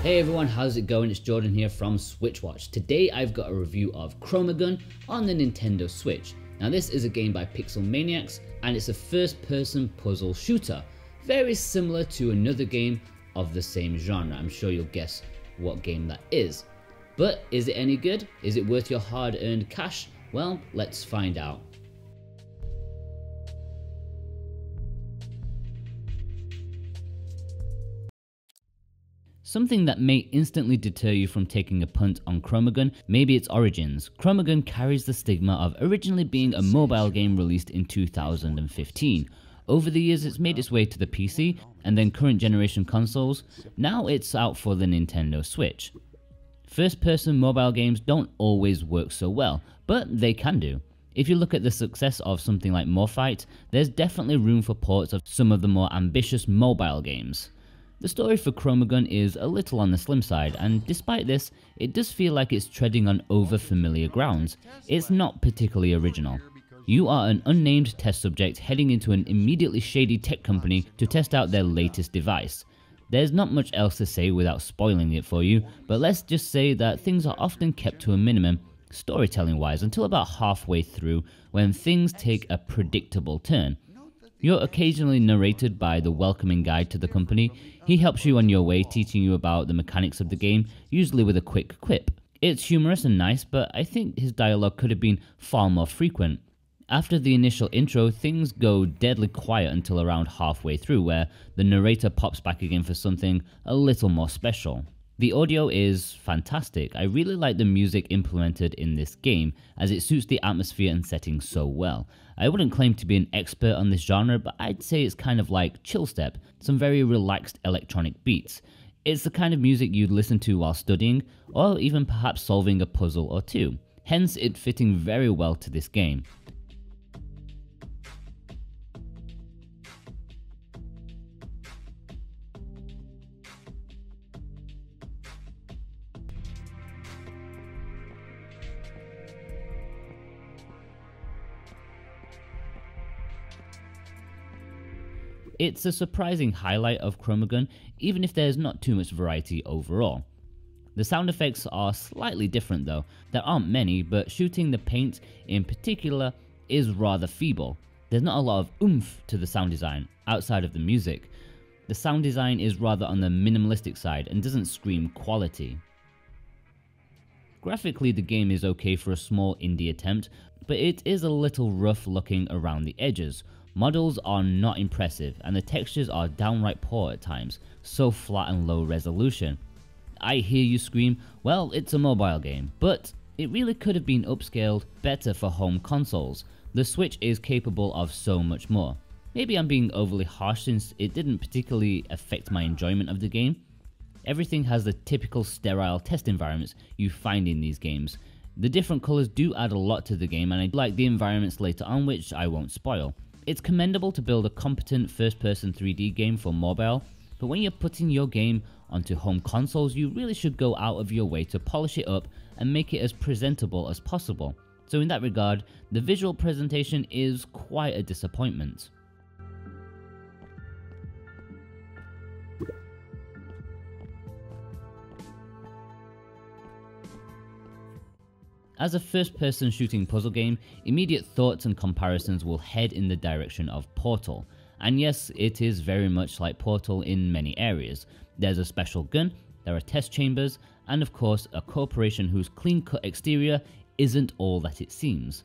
Hey everyone, how's it going? It's Jordan here from SwitchWatch. Today I've got a review of ChromaGun on the Nintendo Switch. Now this is a game by Pixel Maniacs and it's a first-person puzzle shooter. Very similar to another game of the same genre. I'm sure you'll guess what game that is. But is it any good? Is it worth your hard-earned cash? Well, let's find out. Something that may instantly deter you from taking a punt on ChromaGun may be its origins. ChromaGun carries the stigma of originally being a mobile game released in 2015. Over the years it's made its way to the PC and then current generation consoles. Now it's out for the Nintendo Switch. First person mobile games don't always work so well, but they can do. If you look at the success of something like Morphight, there's definitely room for ports of some of the more ambitious mobile games. The story for ChromaGun is a little on the slim side, and despite this, it does feel like it's treading on over-familiar grounds. It's not particularly original. You are an unnamed test subject heading into an immediately shady tech company to test out their latest device. There's not much else to say without spoiling it for you, but let's just say that things are often kept to a minimum, storytelling-wise, until about halfway through, when things take a predictable turn. You're occasionally narrated by the welcoming guide to the company. He helps you on your way, teaching you about the mechanics of the game, usually with a quick quip. It's humorous and nice, but I think his dialogue could have been far more frequent. After the initial intro, things go deadly quiet until around halfway through, where the narrator pops back again for something a little more special. The audio is fantastic. I really like the music implemented in this game, as it suits the atmosphere and setting so well. I wouldn't claim to be an expert on this genre, but I'd say it's kind of like chill step, some very relaxed electronic beats. It's the kind of music you'd listen to while studying, or even perhaps solving a puzzle or two, hence it fitting very well to this game. It's a surprising highlight of ChromaGun, even if there's not too much variety overall. The sound effects are slightly different though. There aren't many, but shooting the paint in particular is rather feeble. There's not a lot of oomph to the sound design, outside of the music. The sound design is rather on the minimalistic side and doesn't scream quality. Graphically the game is okay for a small indie attempt, but it is a little rough looking around the edges. Models are not impressive and the textures are downright poor at times, so flat and low resolution. I hear you scream, well, it's a mobile game, but it really could have been upscaled better for home consoles. The Switch is capable of so much more. Maybe I'm being overly harsh since it didn't particularly affect my enjoyment of the game. Everything has the typical sterile test environments you find in these games. The different colours do add a lot to the game, and I like the environments later on, which I won't spoil. It's commendable to build a competent first-person 3D game for mobile, but when you're putting your game onto home consoles, you really should go out of your way to polish it up and make it as presentable as possible. So in that regard, the visual presentation is quite a disappointment. As a first-person shooting puzzle game, immediate thoughts and comparisons will head in the direction of Portal. And yes, it is very much like Portal in many areas. There's a special gun, there are test chambers, and of course a corporation whose clean-cut exterior isn't all that it seems.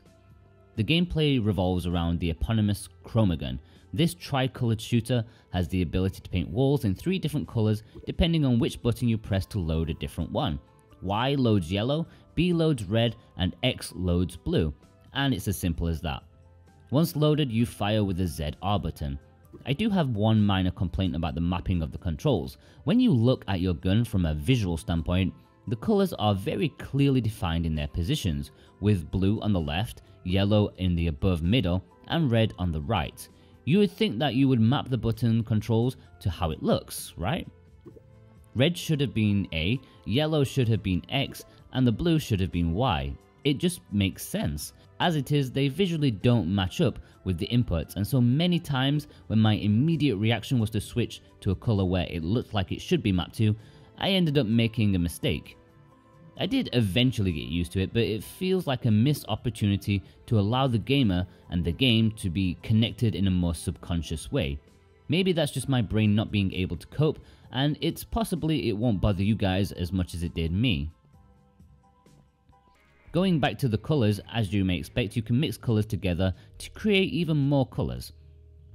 The gameplay revolves around the eponymous ChromaGun. This tri-coloured shooter has the ability to paint walls in 3 different colours depending on which button you press to load a different one. Y loads yellow, B loads red, and X loads blue, and it's as simple as that. Once loaded, you fire with the ZR button. I do have one minor complaint about the mapping of the controls. When you look at your gun from a visual standpoint, the colours are very clearly defined in their positions, with blue on the left, yellow in the above middle, and red on the right. You would think that you would map the button controls to how it looks, right? Red should have been A, yellow should have been X, and the blue should have been Y. It just makes sense. As it is, they visually don't match up with the inputs, and so many times when my immediate reaction was to switch to a colour where it looked like it should be mapped to, I ended up making a mistake. I did eventually get used to it, but it feels like a missed opportunity to allow the gamer and the game to be connected in a more subconscious way. Maybe that's just my brain not being able to cope, and it's possibly it won't bother you guys as much as it did me. Going back to the colours, as you may expect, you can mix colours together to create even more colours.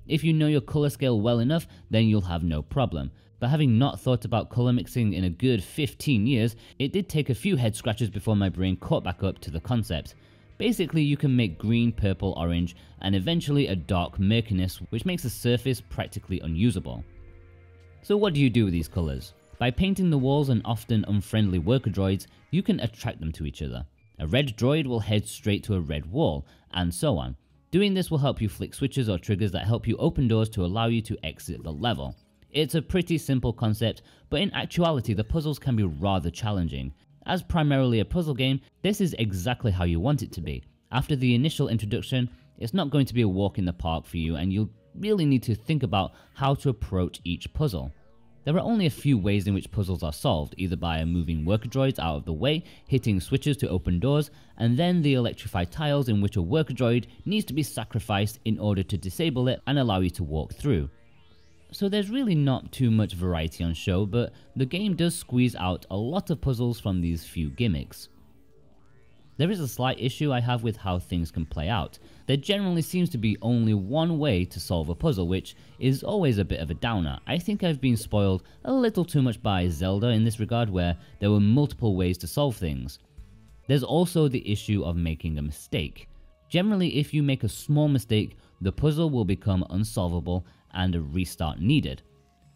If you know your colour scale well enough, then you'll have no problem. But having not thought about colour mixing in a good 15 years, it did take a few head scratches before my brain caught back up to the concept. Basically, you can make green, purple, orange, and eventually a dark murkiness, which makes the surface practically unusable. So what do you do with these colours? By painting the walls and often unfriendly worker droids, you can attract them to each other. A red droid will head straight to a red wall, and so on. Doing this will help you flick switches or triggers that help you open doors to allow you to exit the level. It's a pretty simple concept, but in actuality the puzzles can be rather challenging. As primarily a puzzle game, this is exactly how you want it to be. After the initial introduction, it's not going to be a walk in the park for you, and you'll really need to think about how to approach each puzzle. There are only a few ways in which puzzles are solved, either by moving worker droids out of the way, hitting switches to open doors, and then the electrified tiles in which a worker droid needs to be sacrificed in order to disable it and allow you to walk through. So there's really not too much variety on show, but the game does squeeze out a lot of puzzles from these few gimmicks. There is a slight issue I have with how things can play out. There generally seems to be only one way to solve a puzzle, which is always a bit of a downer. I think I've been spoiled a little too much by Zelda in this regard, where there were multiple ways to solve things. There's also the issue of making a mistake. Generally, if you make a small mistake, the puzzle will become unsolvable and a restart needed.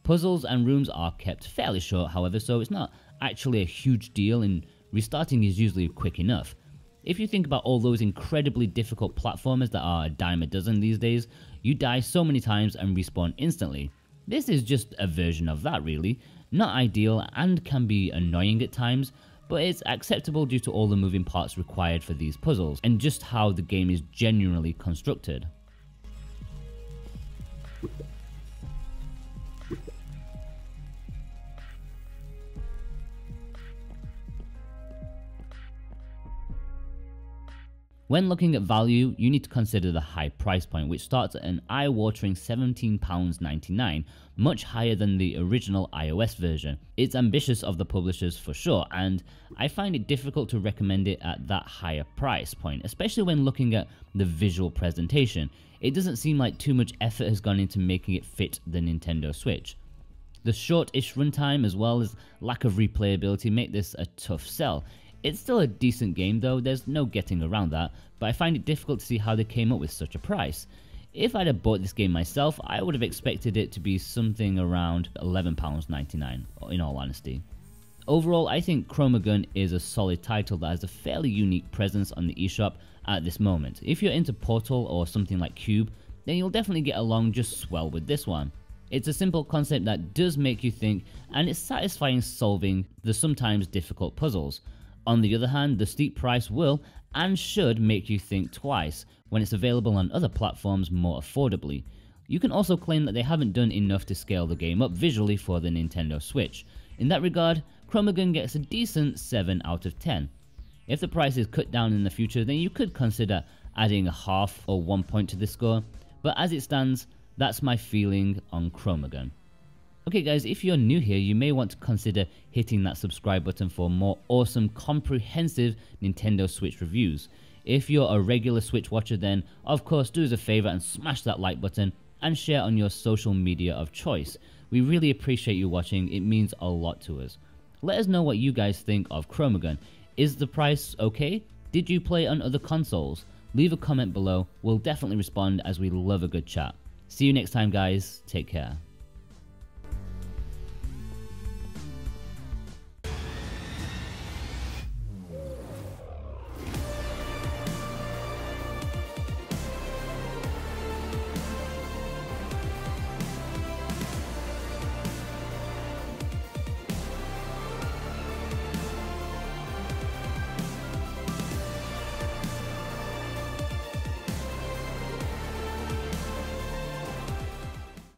Puzzles and rooms are kept fairly short, however, so it's not actually a huge deal, and restarting is usually quick enough. If you think about all those incredibly difficult platformers that are a dime a dozen these days, you die so many times and respawn instantly. This is just a version of that really. Not ideal and can be annoying at times, but it's acceptable due to all the moving parts required for these puzzles and just how the game is genuinely constructed. When looking at value, you need to consider the high price point, which starts at an eye-watering £17.99, much higher than the original iOS version. It's ambitious of the publishers for sure, and I find it difficult to recommend it at that higher price point, especially when looking at the visual presentation. It doesn't seem like too much effort has gone into making it fit the Nintendo Switch. The short-ish runtime as well as lack of replayability make this a tough sell. It's still a decent game though, there's no getting around that, but I find it difficult to see how they came up with such a price. If I'd have bought this game myself, I would have expected it to be something around £11.99, in all honesty. Overall, I think ChromaGun is a solid title that has a fairly unique presence on the eShop at this moment. If you're into Portal or something like Cube, then you'll definitely get along just swell with this one. It's a simple concept that does make you think, and it's satisfying solving the sometimes difficult puzzles. On the other hand, the steep price will and should make you think twice when it's available on other platforms more affordably. You can also claim that they haven't done enough to scale the game up visually for the Nintendo Switch. In that regard, ChromaGun gets a decent 7 out of 10. If the price is cut down in the future, then you could consider adding a half or 1 point to this score, but as it stands, that's my feeling on ChromaGun. Okay guys, if you're new here, you may want to consider hitting that subscribe button for more awesome, comprehensive Nintendo Switch reviews. If you're a regular Switch watcher, then of course do us a favor and smash that like button and share on your social media of choice. We really appreciate you watching, it means a lot to us. Let us know what you guys think of ChromaGun. Is the price okay? Did you play on other consoles? Leave a comment below, we'll definitely respond as we love a good chat. See you next time guys, take care.